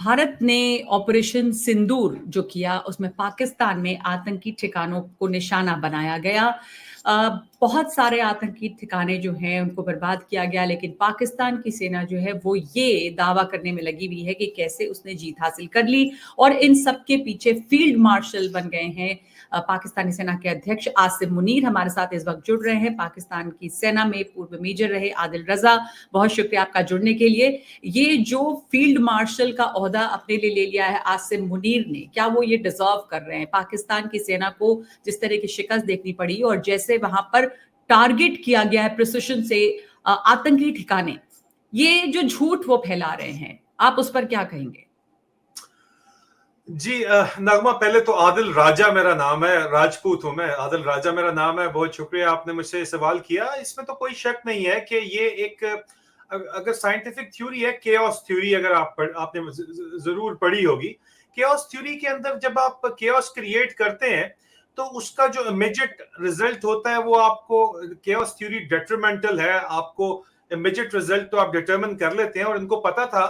भारत ने ऑपरेशन सिंदूर जो किया उसमें पाकिस्तान में आतंकी ठिकानों को निशाना बनाया गया। बहुत सारे आतंकी ठिकाने जो हैं उनको बर्बाद किया गया, लेकिन पाकिस्तान की सेना जो है वो ये दावा करने में लगी हुई है कि कैसे उसने जीत हासिल कर ली। और इन सब के पीछे फील्ड मार्शल बन गए हैं पाकिस्तानी सेना के अध्यक्ष आसिम मुनीर। हमारे साथ इस वक्त जुड़ रहे हैं पाकिस्तान की सेना में पूर्व मेजर रहे आदिल रजा। बहुत शुक्रिया आपका जुड़ने के लिए। ये जो फील्ड मार्शल का ओहदा अपने लिए ले लिया है आसिम मुनीर ने, क्या वो ये डिजर्व कर रहे हैं? पाकिस्तान की सेना को जिस तरह की शिकस्त देखनी पड़ी और जैसे वहां पर टारगेट किया गया है प्रिसिशन से आतंकी ठिकाने, ये जो झूठ वो फैला रहे हैं, आप उस पर क्या कहेंगे? जी नगमा, पहले तो आदिल राजा मेरा नाम है, राजपूत हूं मैं, आदिल राजा मेरा नाम है। बहुत शुक्रिया आपने मुझसे सवाल किया। इसमें तो कोई शक नहीं है कि ये एक अगर साइंटिफिक थ्योरी है, केओस थ्योरी, अगर आपने जरूर पढ़ी होगी। केओस थ्योरी के अंदर जब आप केओस क्रिएट करते हैं तो उसका जो इमीडिएट रिजल्ट होता है वो आपको, केओस थ्योरी डेट्रीमेंटल है, आपको इमीडिएट रिजल्ट तो आप डिटरमिन कर लेते हैं। और इनको पता था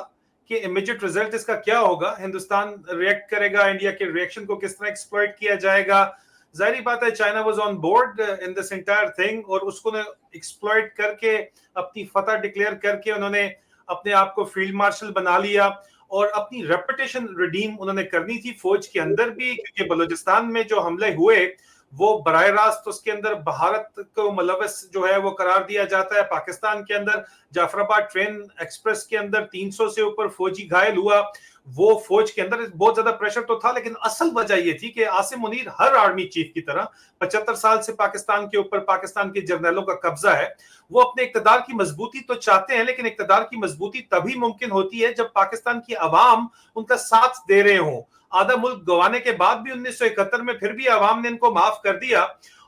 कि इमीडिएट रिजल्ट इसका क्या होगा, हिंदुस्तान रिएक्ट करेगा, इंडिया के रिएक्शन को किस तरह एक्सप्लॉइट किया जाएगा। जाहिर बात है China was on board in this entire thing, और उसको एक्सप्लॉइट करके अपनी फतह डिक्लेयर करके उन्होंने अपने आप को फील्ड मार्शल बना लिया और अपनी रेपुटेशन रिडीम उन्होंने करनी थी फौज के अंदर भी, क्योंकि बलूचिस्तान में जो हमले हुए वो बराह रास्त उसके अंदर भारत को मुलव्वस जो है वो करार दिया जाता है। पाकिस्तान के अंदर जाफराबाद ट्रेन एक्सप्रेस के अंदर 300 से ऊपर फौजी घायल हुआ। वो फौज के अंदर बहुत ज्यादा प्रेशर तो था, लेकिन असल वजह ये थी कि आसिम मुनीर हर आर्मी चीफ की तरह 75 साल से पाकिस्तान के ऊपर पाकिस्तान के जर्नलों का कब्जा है। वो अपने इक्तदार की मजबूती तो चाहते हैं, लेकिन इक्तदार की मजबूती तभी मुमकिन होती है जब पाकिस्तान की अवाम उनका साथ दे रहे हों। आधा मुल्क गंवाने के बाद भी 1971 में फिर भी अवाम ने इनको माफ कर दिया,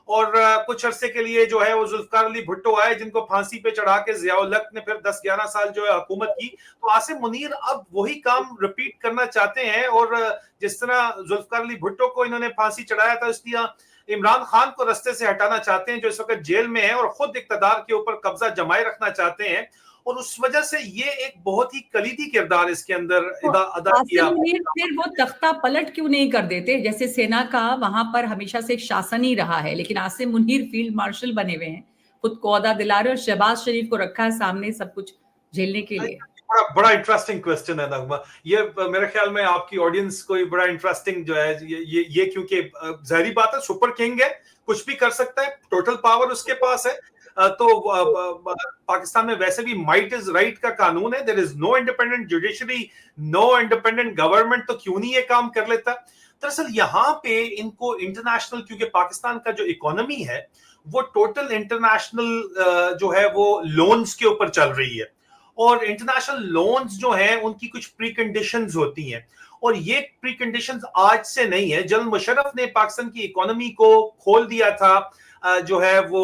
और कुछ अरसे के लिए जो है वो जुल्फकार अली भुट्टो आए, जिनको फांसी पे चढ़ा के जियाउल हक ने फिर 10-11 साल जो है हुकूमत की। तो आसिम मुनीर अब वही काम रिपीट करना चाहते हैं, और जिस तरह जुल्फकार अली भुट्टो को इन्होंने फांसी चढ़ाया था, इसलिए इमरान खान को रास्ते से हटाना चाहते हैं जो इस वक्त जेल में है, और खुद इक्तदार के ऊपर कब्जा जमाए रखना चाहते हैं। और उस वजह से ये एक बहुत ही कलीदी किरदार इसके अंदर अदा किया। आसिम मुनीर फिर वो तख्ता पलट क्यों नहीं कर देते? जैसे सेना का वहां पर हमेशा से एक शासन ही रहा है, लेकिन आसिम मुनीर फील्ड मार्शल बने हुए हैं, खुद को ओहदा दिला रहे और शहबाज शरीफ को रखा है सामने सब कुछ झेलने के लिए। बड़ा इंटरेस्टिंग क्वेश्चन है नगमा। ये मेरे ख्याल में आपकी ऑडियंस को बड़ा इंटरेस्टिंग जो है ये क्योंकि जाहिर बात है सुपर किंग है, कुछ भी कर सकता है, टोटल पावर उसके पास है। तो पाकिस्तान में वैसे भी माइट इज राइट का कानून है, there is no independent judiciary, no independent government, तो क्यों नहीं ये काम कर लेता। दरअसल यहाँ पे इनको इंटरनेशनल, क्योंकि पाकिस्तान का जो इकोनॉमी है वो टोटल इंटरनेशनल जो है वो लोन्स के ऊपर चल रही है, और इंटरनेशनल लोन्स जो हैं उनकी कुछ प्री कंडीशंस होती हैं, और ये प्री कंडीशंस आज से नहीं है। जनरल मुशर्रफ ने पाकिस्तान की इकोनॉमी को खोल दिया था, जो है वो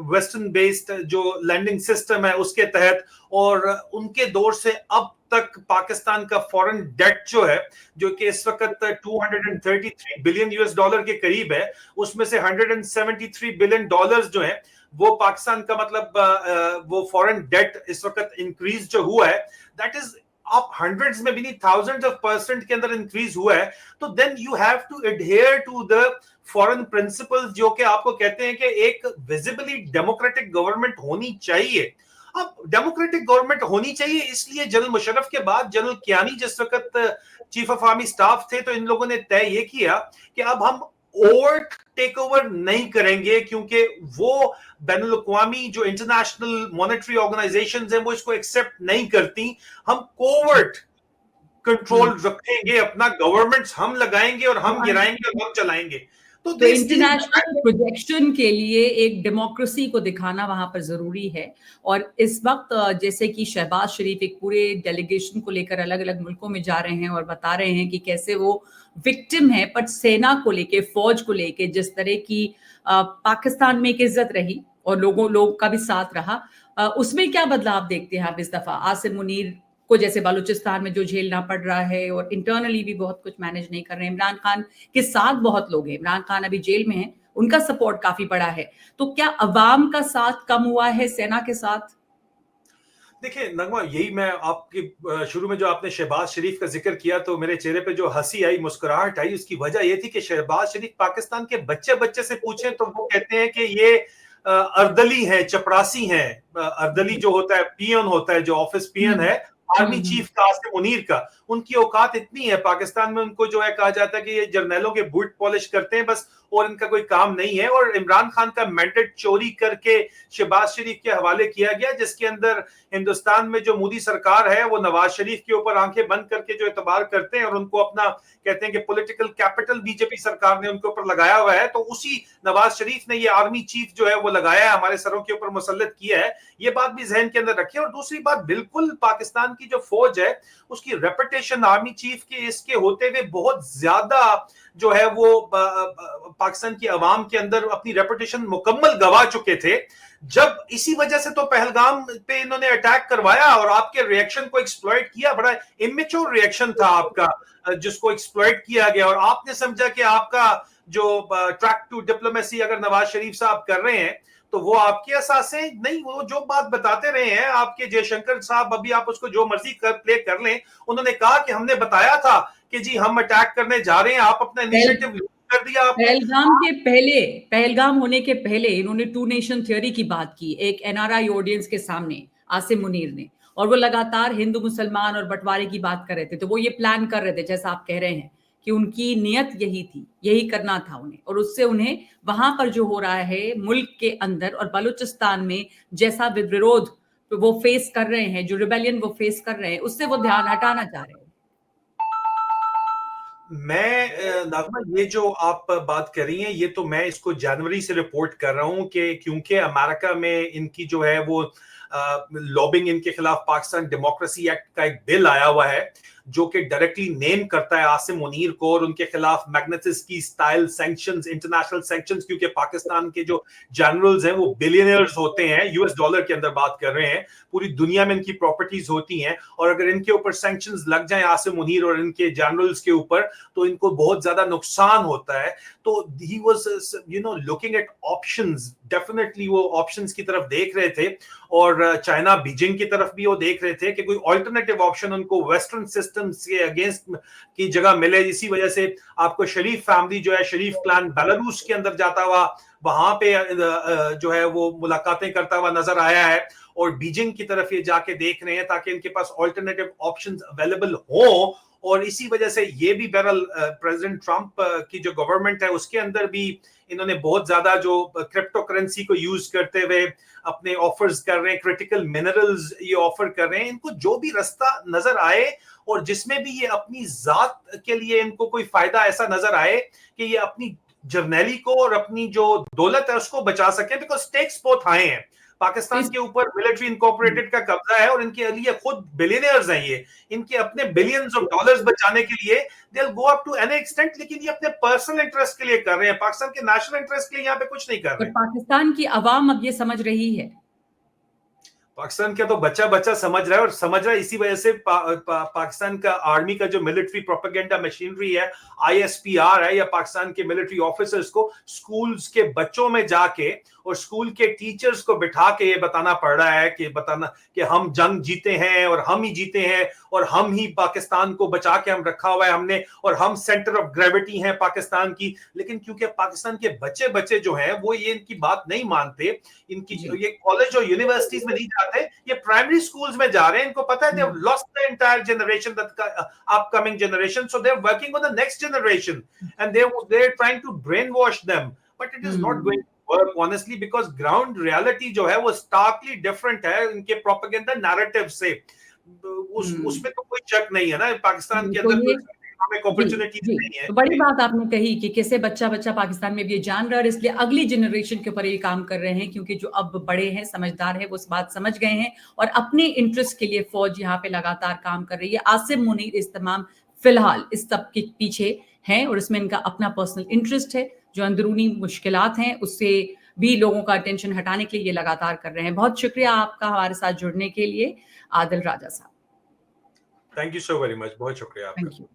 वेस्टर्न बेस्ड जो लैंडिंग सिस्टम है उसके तहत, और उनके दौर से अब तक पाकिस्तान का फॉरेन डेट जो है, जो कि इस वक्त 233 बिलियन यूएस डॉलर के करीब है, उसमें से 173 बिलियन डॉलर्स जो है वो पाकिस्तान का, मतलब वो फॉरेन डेट इस वक्त इंक्रीज जो हुआ है, दैट इज आप हंड्रेड्स में भी नहीं, थाउजेंड्स ऑफ परसेंट के अंदर इंक्रीज हुआ है। तो then you have to adhere to the foreign principles, जो कि आपको कहते हैं कि एक विजिबली डेमोक्रेटिक गवर्नमेंट होनी चाहिए। अब डेमोक्रेटिक गवर्नमेंट होनी चाहिए, इसलिए जनरल मुशर्रफ के बाद जनरल कियानी जिस वक्त चीफ ऑफ आर्मी स्टाफ थे, तो इन लोगों ने तय ये किया कि अब हम ओवर्ट टेक ओवर नहीं करेंगे, क्योंकि वो बैनुल अक़वामी जो इंटरनेशनल मॉनेटरी ऑर्गेनाइजेशंस हैं वो इसको एक्सेप्ट नहीं करती। हम कोवर्ट कंट्रोल रखेंगे, अपना गवर्नमेंट्स हम लगाएंगे और हम गिराएंगे और हम चलाएंगे। तो इंटरनेशनल प्रोजेक्शन के लिए एक डेमोक्रेसी को दिखाना वहां पर जरूरी है। और इस वक्त जैसे कि शहबाज शरीफ एक पूरे डेलीगेशन को लेकर अलग अलग मुल्कों में जा रहे हैं और बता रहे हैं कि कैसे वो विक्टिम है, पर सेना को लेके, फौज को लेके जिस तरह की पाकिस्तान में एक इज्जत रही और लोगों का भी साथ रहा, उसमें क्या बदलाव देखते हैं आप इस दफा? आसिम मुनीर को जैसे बलूचिस्तान में जो झेलना पड़ रहा है, और इंटरनली भी बहुत कुछ मैनेज नहीं कर रहे हैं। इमरान खान के साथ बहुत लोग हैं, इमरान खान अभी जेल में हैं, उनका सपोर्ट काफी बड़ा है। तो क्या अवाम का साथ कम हुआ है सेना के साथ? देखिए नगमा, यही मैं आपके शुरू में जो आपने शहबाज शरीफ का जिक्र किया तो मेरे चेहरे पे जो हंसी आई, मुस्कुराहट आई, उसकी वजह ये थी कि शहबाज शरीफ पाकिस्तान के बच्चे बच्चे से पूछें तो वो कहते हैं कि ये अर्दली हैं, चपरासी हैं। अर्दली जो होता है पियन होता है, जो ऑफिस पियन है आर्मी चीफ का, आसिम मुनीर का, उनकी औकात इतनी है पाकिस्तान में, उनको जो है कहा जाता है कि ये जर्नैलों के बूट पॉलिश करते हैं बस, और इनका कोई काम नहीं है। और इमरान खान का मैंडेट चोरी करके शहबाज शरीफ के हवाले किया गया, जिसके अंदर हिंदुस्तान में जो मोदी सरकार है वो नवाज शरीफ के ऊपर आंखें बंद करके जो एतबार करते हैं और उनको अपना कहते हैं कि पॉलिटिकल कैपिटल बीजेपी सरकार ने उनके ऊपर लगाया हुआ है। तो उसी नवाज शरीफ ने ये आर्मी चीफ जो है वो लगाया है, हमारे सरों के ऊपर मुसल्लत किया है। ये बात भी जहन के अंदर रखिए। और दूसरी बात, बिल्कुल पाकिस्तान की जो फौज है उसकी रेपुटेशन आर्मी चीफ के इसके होते हुए बहुत ज्यादा जो है वो पाकिस्तान की अवाम के अंदर अपनी रेपुटेशन मुकम्मल गवा चुके थे। जब इसी वजह से तो पहलगाम पे इन्होंने अटैक करवाया और आपके रिएक्शन को एक्सप्लॉइट किया, बड़ा इमेच्योर रिएक्शन था आपका, जिसको एक्सप्लॉइट किया गया। और आपने समझा कि आपका जो ट्रैक टू डिप्लोमेसी अगर नवाज शरीफ साहब कर रहे हैं तो वो आपके असासे नहीं, वो जो बात बताते रहे हैं आपके जयशंकर साहब, अभी आप उसको जो मर्जी प्ले कर लें, उन्होंने कहा कि हमने बताया था कि जी हम अटैक करने जा रहे हैं, आप अपना इनिशिएटिव कर दिया आपने। पहलगाम होने के पहले इन्होंने टू नेशन थ्योरी की बात की एक एनआरआई ऑडियंस के सामने, आसिम मुनीर ने, और वो लगातार हिंदू मुसलमान और बंटवारे की बात कर रहे थे। तो वो ये प्लान कर रहे थे, जैसा आप कह रहे हैं कि उनकी नियत यही थी, यही करना था उन्हें, और उससे उन्हें वहां पर जो हो रहा है मुल्क के अंदर और बलूचिस्तान में जैसा विरोध वो फेस कर रहे हैं, जो रिबेलियन वो फेस कर रहे हैं, उससे वो ध्यान हटाना चाह रहे हैं। मैं नागमा, ये जो आप बात कर रही हैं ये तो मैं इसको जनवरी से रिपोर्ट कर रहा हूं कि क्योंकि अमेरिका में इनकी जो है वो लॉबिंग, इनके खिलाफ पाकिस्तान डेमोक्रेसी एक्ट का एक बिल आया हुआ है जो कि डायरेक्टली नेम करता है आसिम मुनीर को, और उनके खिलाफ मैग्नेटस्की स्टाइल सैंक्शंस, इंटरनेशनल सैंक्शंस, क्योंकि पाकिस्तान के जो जनरल्स हैं वो बिलियनियर्स होते हैं, यूएस डॉलर के अंदर बात कर रहे हैं, पूरी दुनिया में इनकी प्रॉपर्टीज होती हैं, और अगर इनके ऊपर सैंक्शंस लग जाएं आसिम मुनीर और इनके जनरल्स के ऊपर तो इनको बहुत ज्यादा नुकसान होता है। तो he was looking at options, definitely वो ऑप्शंस की तरफ देख रहे थे, और चाइना बीजिंग की तरफ भी वो देख रहे थे कि कोई ऑल्टरनेटिव ऑप्शन उनको वेस्टर्न सिस्टम्स के अगेंस्ट की जगह मिले। इसी वजह से आपको शरीफ फैमिली जो है, शरीफ क्लान बेलारूस के अंदर जाता हुआ वहां पे जो है वो मुलाकातें करता हुआ नजर आया है, और बीजिंग की तरफ ये जाके देख रहे हैं ताकि इनके पास ऑल्टरनेटिव ऑप्शंस अवेलेबल हो। और इसी वजह से ये भी बहरहाल प्रेसिडेंट ट्रंप की जो गवर्नमेंट है उसके अंदर भी इन्होंने बहुत ज्यादा जो क्रिप्टो करेंसी को यूज करते हुए अपने ऑफर्स कर रहे हैं, क्रिटिकल मिनरल्स ये ऑफर कर रहे हैं। इनको जो भी रास्ता नजर आए और जिसमें भी ये अपनी जात के लिए इनको कोई फायदा ऐसा नजर आए कि ये अपनी जर्नैली को और अपनी जो दौलत है उसको बचा सके, बिकॉज स्टेक्स बहुत हाई हैं। पाकिस्तान के ऊपर मिलिट्री इनकॉर्पोरेटेड का कब्जा है और इनके लिए खुद बिलियनियर्स हैं, ये इनके अपने बिलियंस ऑफ डॉलर्स बचाने के लिए they will go up to any extent, लेकिन ये अपने पर्सनल इंटरेस्ट के लिए कर रहे हैं, पाकिस्तान के नेशनल इंटरेस्ट के लिए यहाँ पे कुछ नहीं कर रहे। पाकिस्तान की अवाम अब ये समझ रही है, पाकिस्तान का तो बच्चा बच्चा समझ रहा है, और समझ रहा है इसी वजह से पाकिस्तान का आर्मी का जो मिलिट्री प्रोपेगेंडा मशीनरी है, आईएसपीआर है, या पाकिस्तान के मिलिट्री ऑफिसर्स को स्कूल्स के बच्चों में जाके और स्कूल के टीचर्स को बिठा के ये बताना पड़ रहा है कि हम जंग जीते हैं और हम ही जीते हैं और हम ही पाकिस्तान को बचा के हम रखा हुआ है हमने, और हम सेंटर ऑफ ग्रेविटी हैं पाकिस्तान की। लेकिन क्योंकि पाकिस्तान के बच्चे बच्चे जो हैं वो ये इनकी बात नहीं मानते, इनकी ये कॉलेज और यूनिवर्सिटीज में नहीं जाते, ये प्राइमरी स्कूल्स में जा रहे हैं। इनको पता है they have lost the entire generation, that upcoming generation, so they are working on the next generation and they are trying to brain wash them, but it is not going work honestly because ground reality जो है वो starkly different है इनके propaganda narrative से। उसमें तो कोई शक नहीं है ना, पाकिस्तान के अंदर इकोनॉमिक अपॉर्चुनिटीज नहीं है। तो बड़ी बात आपने कही कि कैसे बच्चा पाकिस्तान में भी ये जान रहा है, और इसलिए अगली जनरेशन के ऊपर ये काम कर रहे हैं, क्योंकि जो अब बड़े हैं, समझदार हैं, वो इस बात समझ गए हैं और अपने इंटरेस्ट के लिए फौज यहाँ पे लगातार काम कर रही है। आसिम मुनीर इस तमाम फिलहाल इस सब के पीछे हैं और इसमें इनका अपना पर्सनल इंटरेस्ट है, जो अंदरूनी मुश्किलात हैं उससे भी लोगों का अटेंशन हटाने के लिए ये लगातार कर रहे हैं। बहुत शुक्रिया आपका हमारे साथ जुड़ने के लिए आदिल राजा साहब। Thank you so very much, बहुत शुक्रिया आपका। Thank you.